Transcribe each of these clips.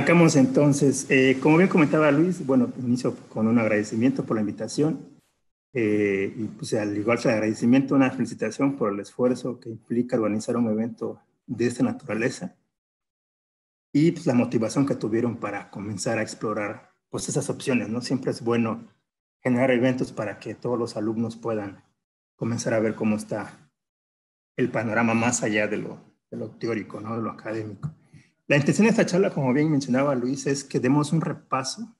Arrancamos entonces. Como bien comentaba Luis, bueno, inicio con un agradecimiento por la invitación y pues al igual que el agradecimiento, una felicitación por el esfuerzo que implica organizar un evento de esta naturaleza y pues la motivación que tuvieron para comenzar a explorar pues esas opciones, ¿no? Siempre es bueno generar eventos para que todos los alumnos puedan comenzar a ver cómo está el panorama más allá de lo teórico, ¿no? De lo académico. La intención de esta charla, como bien mencionaba Luis, es que demos un repaso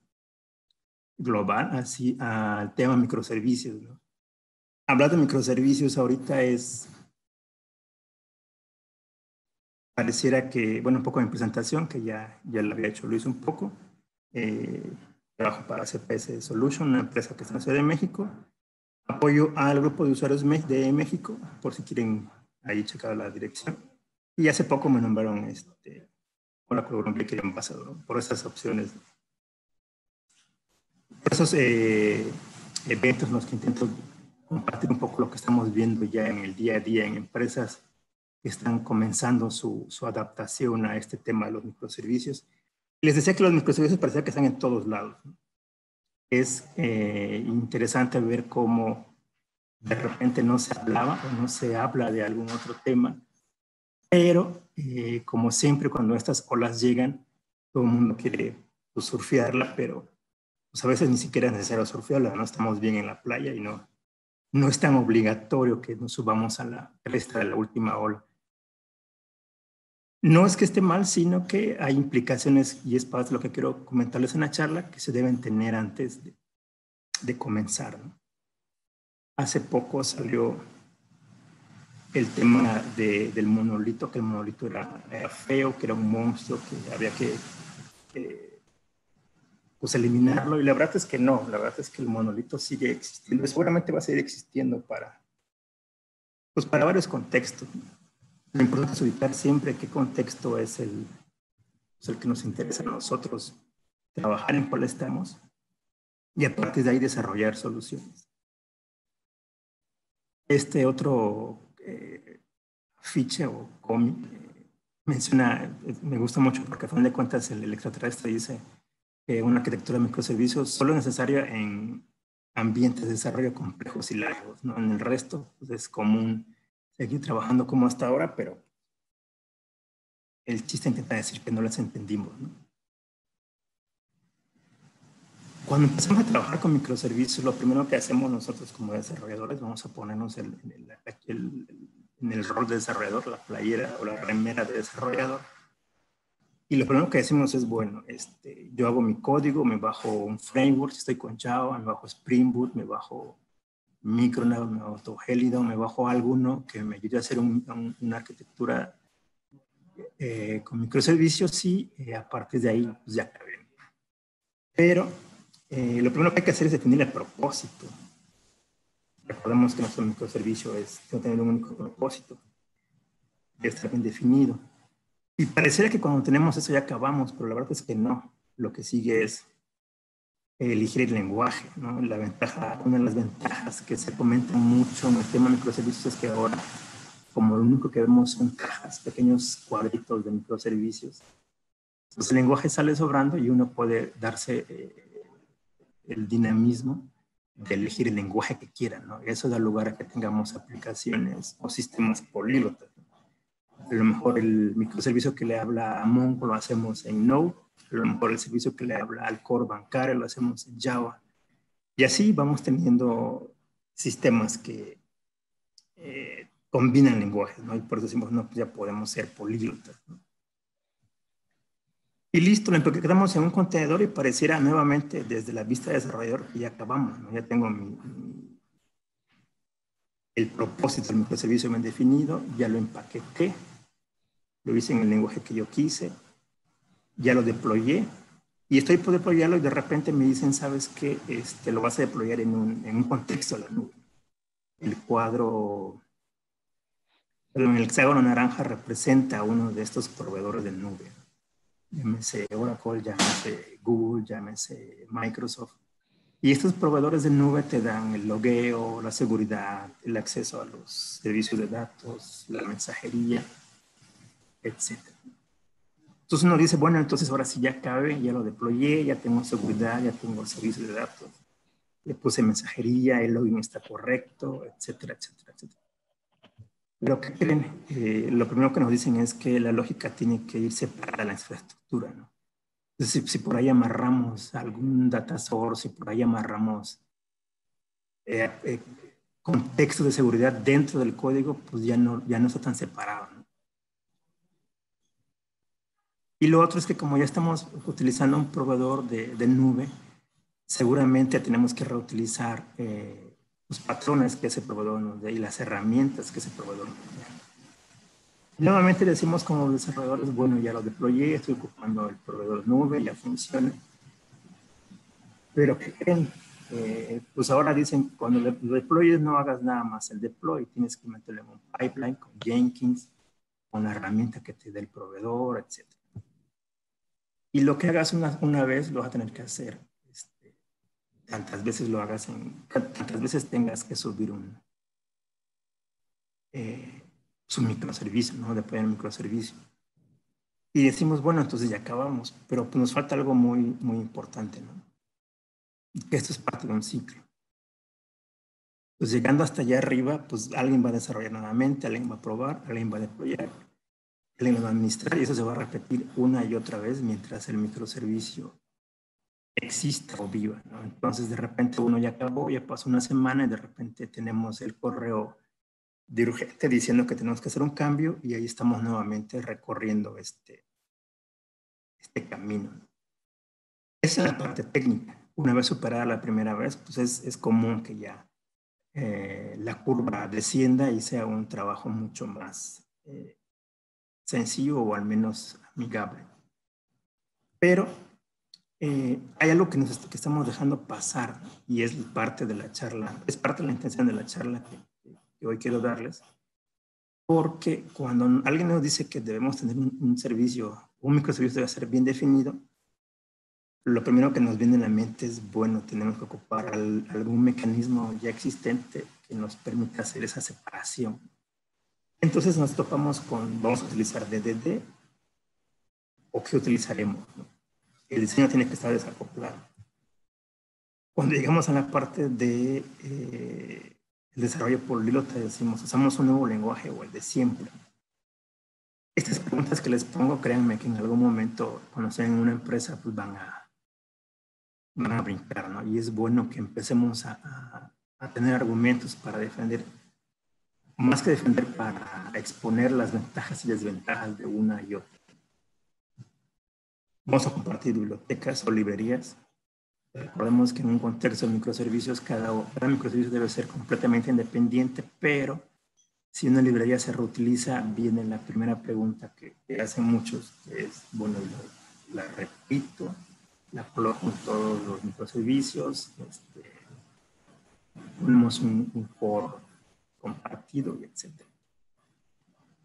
global así al tema microservicios, ¿no? Hablar de microservicios ahorita pareciera que, bueno, un poco de mi presentación, que ya lo había hecho Luis un poco. Eh, Trabajo para CPS Solution, una empresa que está en la Ciudad de México. Apoyo al grupo de usuarios de México, por si quieren ahí checar la dirección. Y hace poco me nombraron por la Colombia que han pasado, ¿no? Por esas opciones. Por esos eventos en los que intento compartir un poco lo que estamos viendo ya en el día a día en empresas que están comenzando su adaptación a este tema de los microservicios. Les decía que los microservicios parecía que están en todos lados, ¿no? Es interesante ver cómo de repente no se hablaba o no se habla de algún otro tema, pero como siempre cuando estas olas llegan, todo el mundo quiere pues, surfearla, pero pues, a veces ni siquiera es necesario surfearla, no estamos bien en la playa y no es tan obligatorio que nos subamos a la cresta de la última ola. No es que esté mal, sino que hay implicaciones, y es parte de lo que quiero comentarles en la charla, que se deben tener antes de comenzar, ¿no? Hace poco salió el tema del monolito, que el monolito era feo, que era un monstruo, que había que pues eliminarlo, y la verdad es que no, la verdad es que el monolito sigue existiendo, y seguramente va a seguir existiendo pues para varios contextos. Lo importante es ubicar siempre qué contexto es el que nos interesa a nosotros, trabajar en cuál estamos, y a partir de ahí desarrollar soluciones. Este otro fiche o cómic menciona, me gusta mucho porque a fin de cuentas el extraterrestre dice que una arquitectura de microservicios solo es necesaria en ambientes de desarrollo complejos y largos, ¿no? En el resto pues, es común seguir trabajando como hasta ahora, pero el chiste intenta decir que no las entendimos, ¿no? Cuando empezamos a trabajar con microservicios, lo primero que hacemos nosotros como desarrolladores, vamos a ponernos en el rol de desarrollador, la playera o la remera de desarrollador. Y lo primero que decimos es, bueno, yo hago mi código, me bajo un framework, si estoy con Java, me bajo Spring Boot, me bajo Micronaut, me bajo Helidon, me bajo alguno que me ayude a hacer una arquitectura con microservicios y a partir de ahí pues, ya acabé. Pero lo primero que hay que hacer es definir el propósito. Recordemos que nuestro microservicio es tener un único propósito, que está bien definido. Y pareciera que cuando tenemos eso ya acabamos, pero la verdad es que no. Lo que sigue es elegir el lenguaje, ¿no? Una de las ventajas que se comentan mucho en el tema de microservicios es que ahora, como lo único que vemos son cajas, pequeños cuadritos de microservicios, pues el lenguaje sale sobrando y uno puede darse el dinamismo de elegir el lenguaje que quiera, ¿no? Y eso da lugar a que tengamos aplicaciones o sistemas políglotas. A lo mejor el microservicio que le habla a Mongo lo hacemos en Node, a lo mejor el servicio que le habla al core bancario lo hacemos en Java. Y así vamos teniendo sistemas que combinan lenguajes, ¿no? Y por eso decimos, no, pues ya podemos ser políglotas, ¿no? Y listo, lo empaquetamos en un contenedor y pareciera nuevamente desde la vista de desarrollador que ya acabamos, ¿no? Ya tengo el propósito del microservicio bien definido, ya lo empaqueté, lo hice en el lenguaje que yo quise, ya lo deployé y estoy por deployarlo y de repente me dicen, ¿sabes qué? Lo vas a deployar en un contexto de la nube. El cuadro, perdón, el hexágono naranja representa a uno de estos proveedores de nube. Llámese Oracle, llámese Google, llámese Microsoft. Y estos proveedores de nube te dan el logueo, la seguridad, el acceso a los servicios de datos, la mensajería, etc. Entonces uno dice, bueno, entonces ahora sí ya cabe, ya lo deployé, ya tengo seguridad, ya tengo el servicio de datos, le puse mensajería, el login está correcto, etcétera, etcétera, etcétera. Pero ¿qué creen? Lo primero que nos dicen es que la lógica tiene que ir separada de la infraestructura, ¿no? Entonces, si por ahí amarramos algún data source, si por ahí amarramos contextos de seguridad dentro del código, pues ya no está tan separado, ¿no? Y lo otro es que como ya estamos utilizando un proveedor de nube, seguramente tenemos que reutilizar los patrones que ese proveedor nos dé y las herramientas que ese proveedor nos dé. Nuevamente decimos como desarrolladores, bueno, ya lo deployé, estoy ocupando el proveedor nube, ya funciona. Pero ¿qué creen? Pues ahora dicen, cuando lo deployes no hagas nada más el deploy, tienes que meterle en un pipeline con Jenkins, con la herramienta que te dé el proveedor, etc. Y lo que hagas una vez lo vas a tener que hacer. Tantas veces lo hagas, tantas veces tengas que subir un microservicio, ¿no? Deployar un microservicio. Y decimos, bueno, entonces ya acabamos, pero pues nos falta algo muy, muy importante, ¿no? Que esto es parte de un ciclo. Pues llegando hasta allá arriba, pues alguien va a desarrollar nuevamente, alguien va a probar, alguien va a deployar, alguien lo va a administrar y eso se va a repetir una y otra vez mientras el microservicio exista o viva, ¿no? Entonces de repente uno ya acabó, ya pasó una semana y de repente tenemos el correo de urgente diciendo que tenemos que hacer un cambio y ahí estamos nuevamente recorriendo este camino. Esa es la parte técnica. Una vez superada la primera vez, pues es común que ya la curva descienda y sea un trabajo mucho más sencillo o al menos amigable. Pero hay algo que estamos dejando pasar y es parte de la charla, es parte de la intención de la charla que hoy quiero darles, porque cuando alguien nos dice que debemos tener un servicio, un microservicio debe ser bien definido, lo primero que nos viene a la mente es, bueno, tenemos que ocupar algún mecanismo ya existente que nos permita hacer esa separación. Entonces nos topamos con, vamos a utilizar DDD o qué utilizaremos, ¿no? El diseño tiene que estar desacoplado. Cuando llegamos a la parte de el desarrollo políglota, decimos, usamos un nuevo lenguaje o el de siempre. Estas preguntas que les pongo, créanme que en algún momento, cuando estén en una empresa, pues van a brincar, ¿no? Y es bueno que empecemos a tener argumentos para defender, más que defender, para exponer las ventajas y desventajas de una y otra. Vamos a compartir bibliotecas o librerías. Recordemos que en un contexto de microservicios, cada microservicio debe ser completamente independiente, pero si una librería se reutiliza, viene la primera pregunta que hacen muchos, que es, bueno, la repito, la coloco en todos los microservicios, ponemos un core compartido, y etc.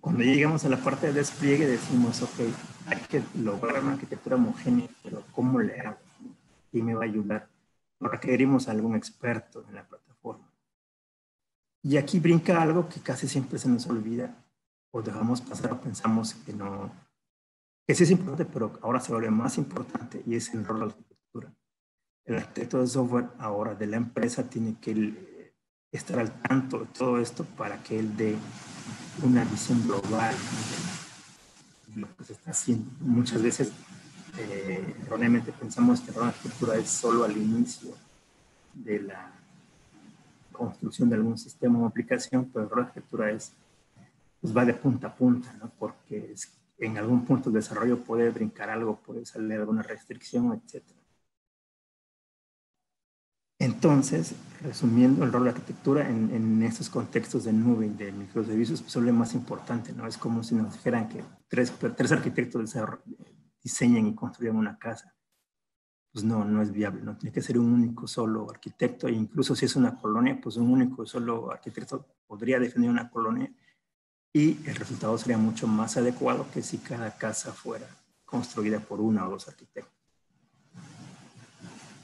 Cuando llegamos a la parte de despliegue, decimos, ok, hay que lograr una arquitectura homogénea, pero ¿cómo le hago? ¿Quién me va a ayudar? Requerimos a algún experto en la plataforma. Y aquí brinca algo que casi siempre se nos olvida o dejamos pasar o pensamos que no, que sí es importante, pero ahora se vuelve más importante y es el rol de la arquitectura. El arquitecto de software ahora de la empresa tiene que estar al tanto de todo esto para que él dé una visión global de lo que se está haciendo. Muchas veces erróneamente pensamos que la arquitectura es solo al inicio de la construcción de algún sistema o aplicación, pero la arquitectura pues va de punta a punta, ¿no? Porque en algún punto de desarrollo puede brincar algo, puede salir alguna restricción, etc. Entonces, resumiendo, el rol de arquitectura en estos contextos de nube y de microservicios pues, es lo más importante, ¿no? Es como si nos dijeran que tres arquitectos diseñan y construyen una casa. Pues no es viable, ¿no? Tiene que ser un único solo arquitecto, e incluso si es una colonia, pues un único solo arquitecto podría definir una colonia y el resultado sería mucho más adecuado que si cada casa fuera construida por una o dos arquitectos.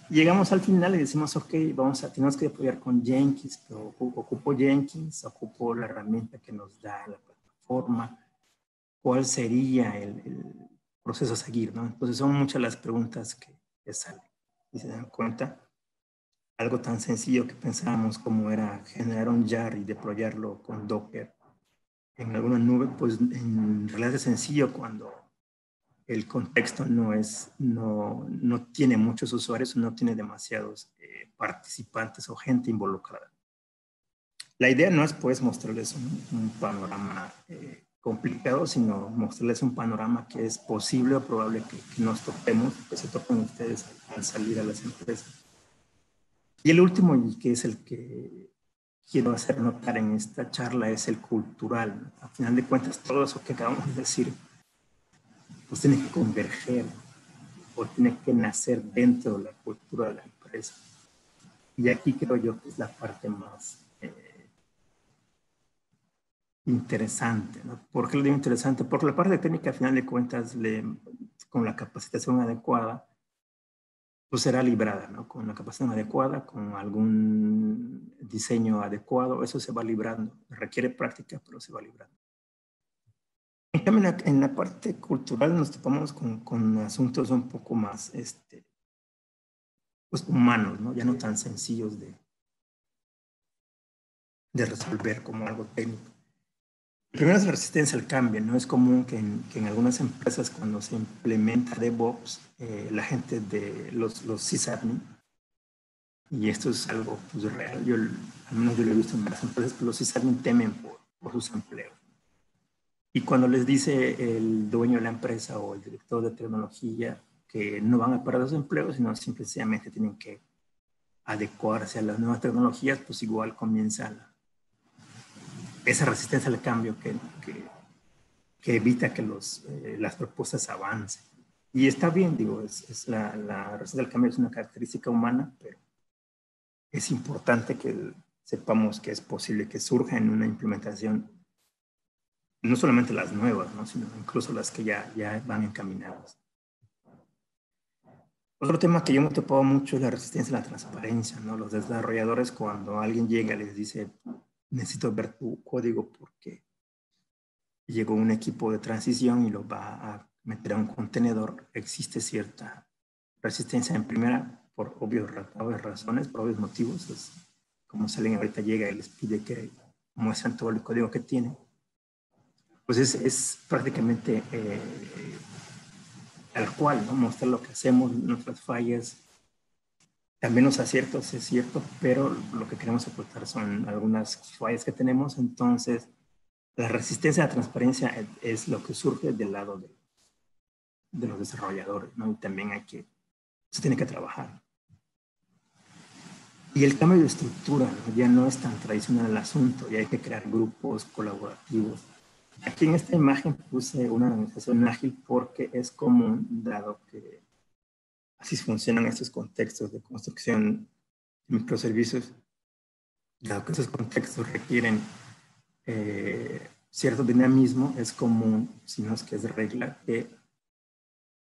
Llegamos al final y decimos, ok, tenemos que deployar con Jenkins, pero ocupo Jenkins, ocupo la herramienta que nos da la plataforma, cuál sería proceso a seguir, ¿no? Entonces son muchas las preguntas que salen. Y se dan cuenta, algo tan sencillo que pensábamos como era generar un jar y deployarlo con Docker en alguna nube, pues en realidad es sencillo cuando el contexto no tiene muchos usuarios, no tiene demasiados participantes o gente involucrada. La idea no es pues mostrarles un panorama complicado, sino mostrarles un panorama que es posible o probable que nos topemos, que se topen ustedes al salir a las empresas. Y el último, y que es el que quiero hacer notar en esta charla, es el cultural. A final de cuentas, todo eso que acabamos de decir, pues tiene que converger o tiene que nacer dentro de la cultura de la empresa. Y aquí creo yo que es la parte más interesante, ¿no? ¿Por qué lo digo interesante? Porque la parte técnica, a final de cuentas, con la capacitación adecuada, pues será librada, ¿no? Con la capacitación adecuada, con algún diseño adecuado, eso se va librando. Requiere práctica, pero se va librando. En cambio, en la parte cultural nos topamos con asuntos un poco más pues, humanos, ¿no? Ya no tan sencillos de resolver como algo técnico. Primero es la resistencia al cambio, ¿no? Es común que en algunas empresas cuando se implementa DevOps, la gente de los sysadmin, y esto es algo pues, real, al menos yo lo he visto en varias empresas, que los sysadmin temen por sus empleos. Y cuando les dice el dueño de la empresa o el director de tecnología que no van a perder los empleos, sino simplemente tienen que adecuarse a las nuevas tecnologías, pues igual comienza esa resistencia al cambio que evita que las propuestas avancen. Y está bien, digo, la resistencia al cambio es una característica humana, pero es importante que sepamos que es posible que surja en una implementación, no solamente las nuevas, ¿no? Sino incluso las que ya van encaminadas. Otro tema que yo me he topado mucho es la resistencia a la transparencia, ¿no? Los desarrolladores, cuando alguien llega les dice, necesito ver tu código porque llegó un equipo de transición y lo va a meter a un contenedor, existe cierta resistencia en primera por obvias razones, por obvios motivos. Es como si alguien ahorita llega y les pide que muestren todo el código que tiene. Pues es prácticamente tal cual, ¿no? Mostrar lo que hacemos, nuestras fallas, también los aciertos, es cierto, pero lo que queremos ocultar son algunas fallas que tenemos. Entonces, la resistencia a la transparencia es lo que surge del lado de los desarrolladores, ¿no? Y también se tiene que trabajar. Y el cambio de estructura, ¿no? Ya no es tan tradicional el asunto, ya hay que crear grupos colaborativos. Aquí en esta imagen puse una organización ágil porque es común, dado que así funcionan estos contextos de construcción de microservicios, dado que esos contextos requieren cierto dinamismo, es común, si no es que es regla, que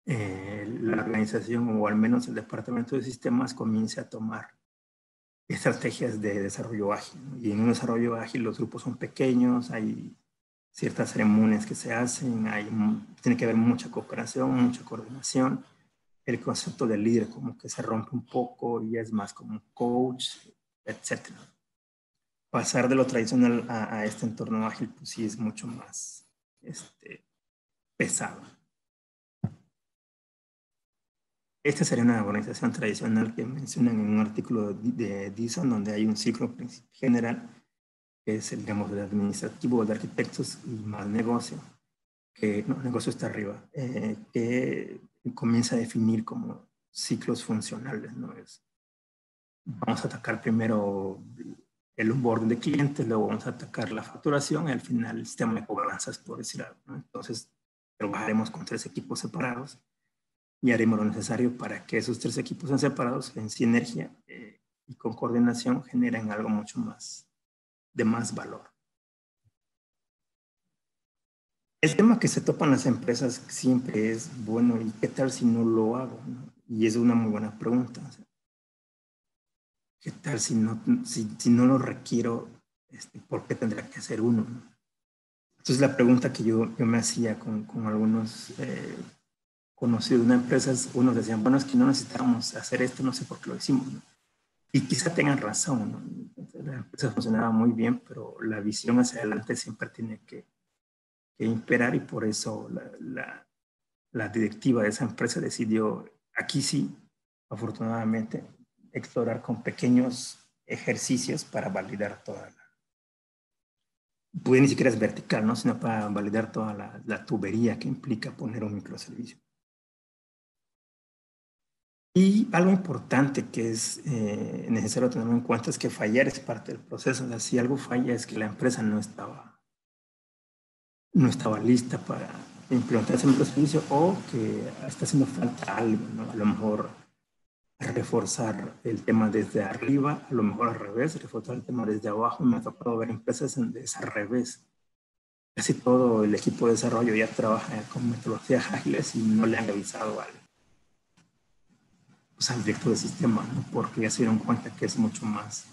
la organización o al menos el departamento de sistemas comience a tomar estrategias de desarrollo ágil, ¿no? Y en un desarrollo ágil los grupos son pequeños, hay ciertas ceremonias que se hacen, tiene que haber mucha cooperación, mucha coordinación. El concepto del líder como que se rompe un poco y es más como un coach, etc. Pasar de lo tradicional a este entorno ágil, pues sí es mucho más pesado. Esta sería una organización tradicional que mencionan en un artículo de DISON, donde hay un ciclo general, que es el, digamos, de administrativo, de arquitectos y más negocio, negocio está arriba, que comienza a definir como ciclos funcionales, ¿no? Vamos a atacar primero el onboarding de clientes, luego vamos a atacar la facturación y al final el sistema de cobranzas, por decir algo, ¿no? Entonces, trabajaremos con 3 equipos separados y haremos lo necesario para que esos 3 equipos sean separados en sinergia y con coordinación generen algo mucho más de más valor. El tema que se topan las empresas siempre es, bueno, ¿y qué tal si no lo hago? ¿No? Y es una muy buena pregunta. O sea, ¿qué tal si no lo requiero? ¿Por qué tendría que hacer uno? ¿No? Entonces la pregunta que yo me hacía con algunos conocido de una empresa, unos decían, bueno, es que no necesitamos hacer esto, no sé por qué lo hicimos, ¿no? Y quizá tengan razón, ¿no? Entonces, la empresa funcionaba muy bien, pero la visión hacia adelante siempre tiene que imperar, y por eso la directiva de esa empresa decidió, aquí sí, afortunadamente, explorar con pequeños ejercicios para validar toda pues ni siquiera es vertical, ¿no? Sino para validar toda la tubería que implica poner un microservicio. Y algo importante que es necesario tener en cuenta es que fallar es parte del proceso. O sea, si algo falla es que la empresa no estaba lista para implementar ese microservicio, o que está haciendo falta algo, ¿no? A lo mejor reforzar el tema desde arriba, a lo mejor al revés, reforzar el tema desde abajo. Me ha tocado ver empresas donde es al revés. Casi todo el equipo de desarrollo ya trabaja con metodologías ágiles y no le han avisado al director de sistema, ¿no? Porque ya se dieron cuenta que es mucho más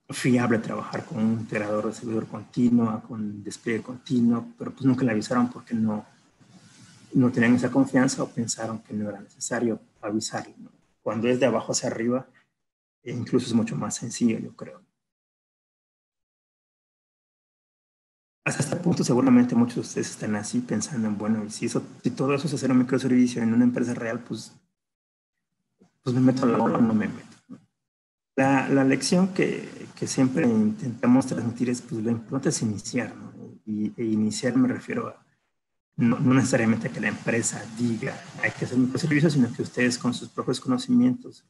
fiable trabajar con un integrador de servidor continuo, con despliegue continuo, pero pues nunca le avisaron porque no tenían esa confianza, o pensaron que no era necesario avisarle, ¿no? Cuando es de abajo hacia arriba, incluso es mucho más sencillo, yo creo. Hasta este punto seguramente muchos de ustedes están así pensando en, bueno, y si todo eso es hacer un microservicio en una empresa real, pues me meto a la ola o no me meto. La lección que siempre intentamos transmitir es, pues lo importante es iniciar, ¿no? E iniciar me refiero a no necesariamente a que la empresa diga hay que hacer microservicios, sino que ustedes con sus propios conocimientos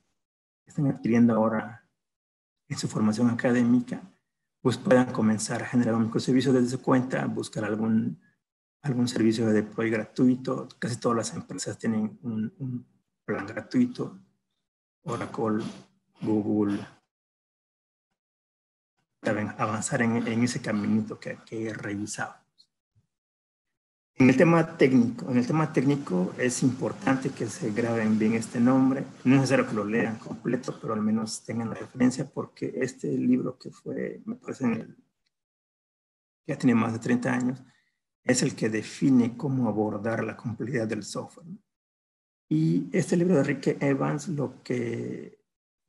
que están adquiriendo ahora en su formación académica, pues puedan comenzar a generar un microservicio desde su cuenta, buscar algún servicio de deploy gratuito. Casi todas las empresas tienen un plan gratuito. Oracle, Google, deben avanzar en ese caminito que he revisado. En el tema técnico es importante que se graben bien este nombre. No es necesario que lo lean completo, pero al menos tengan la referencia, porque este libro que fue, me parece, ya tiene más de 30 años, es el que define cómo abordar la complejidad del software. Y este libro de Rick Evans, lo que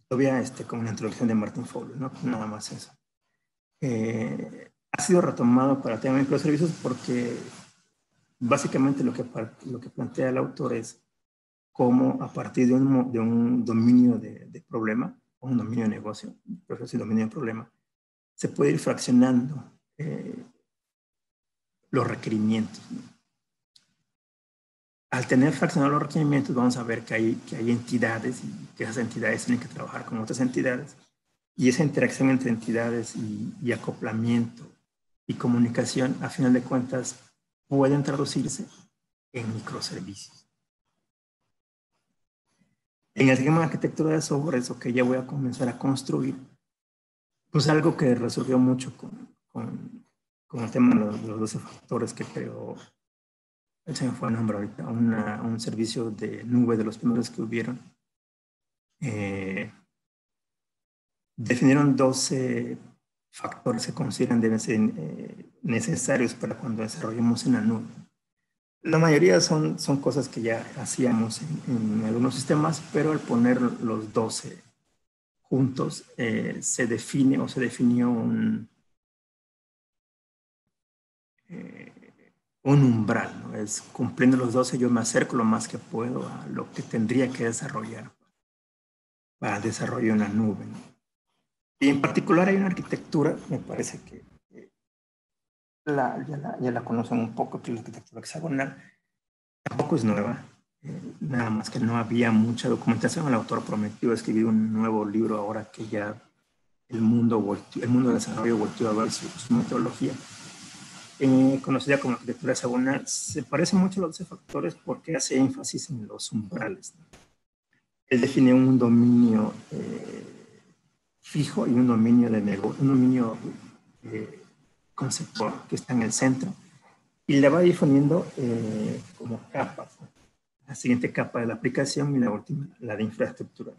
todavía como una introducción de Martin Fowler, ¿no? Nada más eso. Ha sido retomado para el tema de microservicios porque básicamente lo que plantea el autor es cómo a partir de un dominio de problema, o un dominio de negocio, pero ese dominio de problema, se puede ir fraccionando los requerimientos, ¿no? Al tener fraccionados los requerimientos, vamos a ver que hay entidades, y que esas entidades tienen que trabajar con otras entidades, y esa interacción entre entidades y acoplamiento y comunicación, a final de cuentas, pueden traducirse en microservicios. En el tema de arquitectura de software es lo que ya voy a comenzar a construir. Pues algo que resolvió mucho con el tema de los 12 factores que creó, se me fue el nombre ahorita, un servicio de nube de los primeros que hubieron. Definieron 12 factores que consideran deben ser necesarios para cuando desarrollemos en la nube. La mayoría son cosas que ya hacíamos en algunos sistemas, pero al poner los 12 juntos, se definió un umbral, ¿no? Es cumpliendo los 12, yo me acerco lo más que puedo a lo que tendría que desarrollar para desarrollo en la nube, ¿no? Y en particular hay una arquitectura, me parece que ya la conocen un poco, que es la arquitectura hexagonal. Tampoco es nueva, nada más que no había mucha documentación. El autor prometió escribir un nuevo libro ahora que ya el mundo de desarrollo volvió a ver su metodología. Conocida como arquitectura hexagonal, se parece mucho a los 12 factores porque hace énfasis en los umbrales, ¿no? Él define un dominio fijo y un dominio de negocio, un dominio conceptual que está en el centro, y le va definiendo como capas, ¿no? La siguiente capa de la aplicación y la última, la de infraestructura.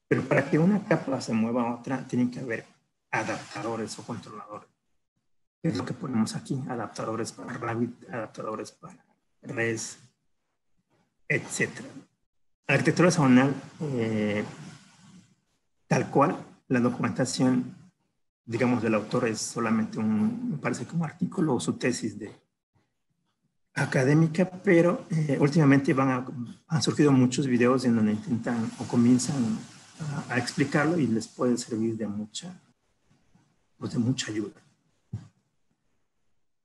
Pero para que una capa se mueva a otra, tienen que haber adaptadores o controladores. Es lo que ponemos aquí: adaptadores para Rabbit, adaptadores para REST, etc. La arquitectura hexagonal, tal cual, la documentación, digamos, del autor es solamente me parece que un artículo o su tesis académica, pero últimamente han surgido muchos videos en donde intentan o comienzan a explicarlo y les puede servir de mucha ayuda.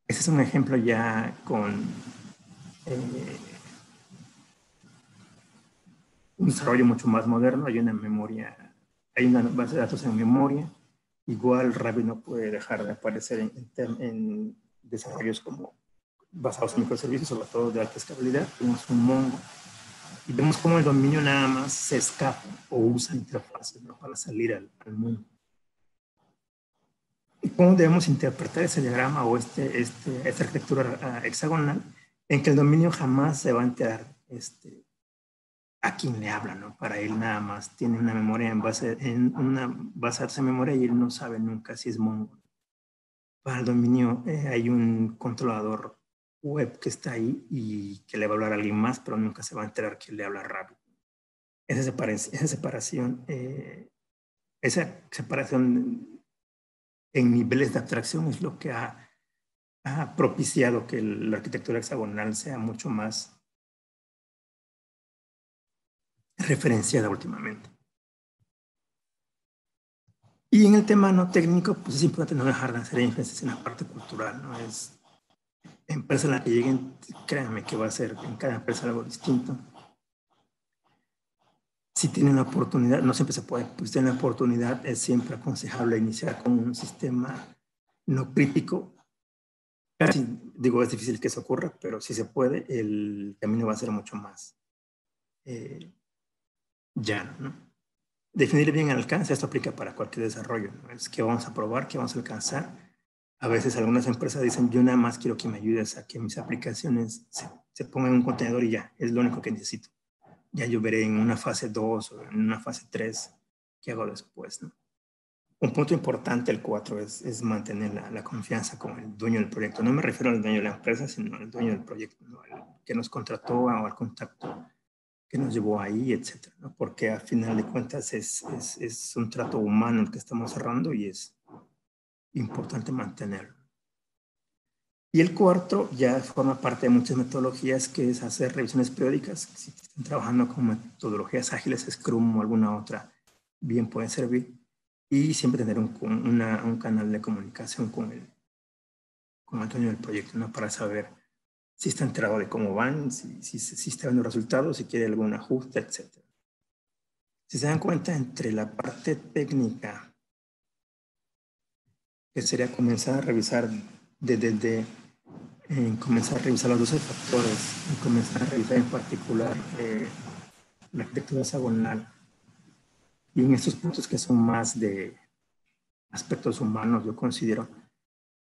Ese es un ejemplo ya con un desarrollo mucho más moderno. Hay una base de datos en memoria. Igual Rabbit no puede dejar de aparecer en desarrollos como basados en microservicios, sobre todo de alta escalabilidad. Tenemos un Mongo y vemos cómo el dominio nada más se escapa o usa interfaces, ¿no?, para salir al mundo. ¿Y cómo debemos interpretar ese diagrama o esta arquitectura hexagonal en que el dominio jamás se va a enterar a quién le habla, ¿no? Para él nada más tiene una memoria una base de datos en memoria y él no sabe nunca si es Mongo. Para el dominio hay un controlador web que está ahí y que le va a hablar a alguien más, pero nunca se va a enterar que le habla rápido. Esa separación en niveles de abstracción es lo que ha propiciado que la arquitectura hexagonal sea mucho más referenciada últimamente. Y en el tema no técnico, pues es importante no dejar de hacer énfasis en la parte cultural, ¿no? Es empresa en la que lleguen, créanme que va a ser en cada empresa algo distinto. Si tienen la oportunidad, no siempre se puede, pues si tienen la oportunidad, es siempre aconsejable iniciar con un sistema no crítico. Casi, digo, es difícil que eso ocurra, pero si se puede, el camino va a ser mucho más llano, ¿no? Definir bien el alcance, esto aplica para cualquier desarrollo, ¿no? Es que vamos a probar, que vamos a alcanzar. A veces algunas empresas dicen, yo nada más quiero que me ayudes a que mis aplicaciones se pongan en un contenedor y ya, es lo único que necesito. Ya yo veré en una fase 2 o en una fase 3 qué hago después, ¿no? Un punto importante, el 4, es mantener la confianza con el dueño del proyecto. No me refiero al dueño de la empresa, sino al dueño del proyecto, ¿no? Al que nos contrató o al contacto que nos llevó ahí, etcétera, ¿no? Porque al final de cuentas es un trato humano el que estamos cerrando y es importante mantenerlo. Y el cuarto ya forma parte de muchas metodologías, que es hacer revisiones periódicas. Si están trabajando con metodologías ágiles, Scrum o alguna otra, bien pueden servir. Y siempre tener un canal de comunicación con el dueño del proyecto, ¿no? Para saber si está enterado de cómo van, si está viendo resultados, si quiere algún ajuste, etc. Si se dan cuenta, entre la parte técnica, que sería comenzar a revisar comenzar a revisar los 12 factores y comenzar a revisar en particular la arquitectura hexagonal, y en estos puntos que son más de aspectos humanos, yo considero,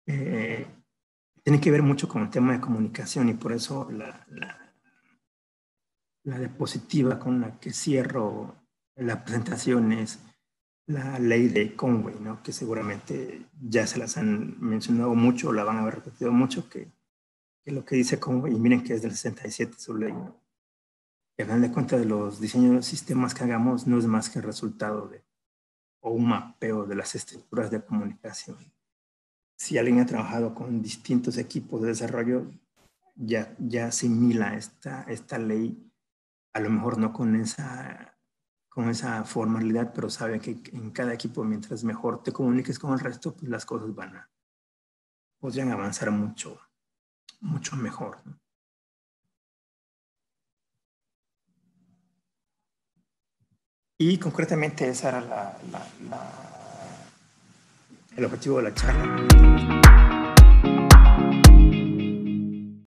tiene que ver mucho con el tema de comunicación, y por eso la diapositiva con la que cierro la presentación es la ley de Conway, ¿no? Que seguramente ya se las han mencionado mucho, la van a haber repetido mucho, que lo que dice Conway, y miren que es del 67 su ley, ¿no? Que al final de cuentas, de los diseños de sistemas que hagamos no es más que el resultado o un mapeo de las estructuras de comunicación. Si alguien ha trabajado con distintos equipos de desarrollo, ya asimila esta ley, a lo mejor no con esa formalidad, pero sabe que en cada equipo, mientras mejor te comuniques con el resto, pues las cosas podrían avanzar mucho mejor, ¿no? Y concretamente ese era el objetivo de la charla.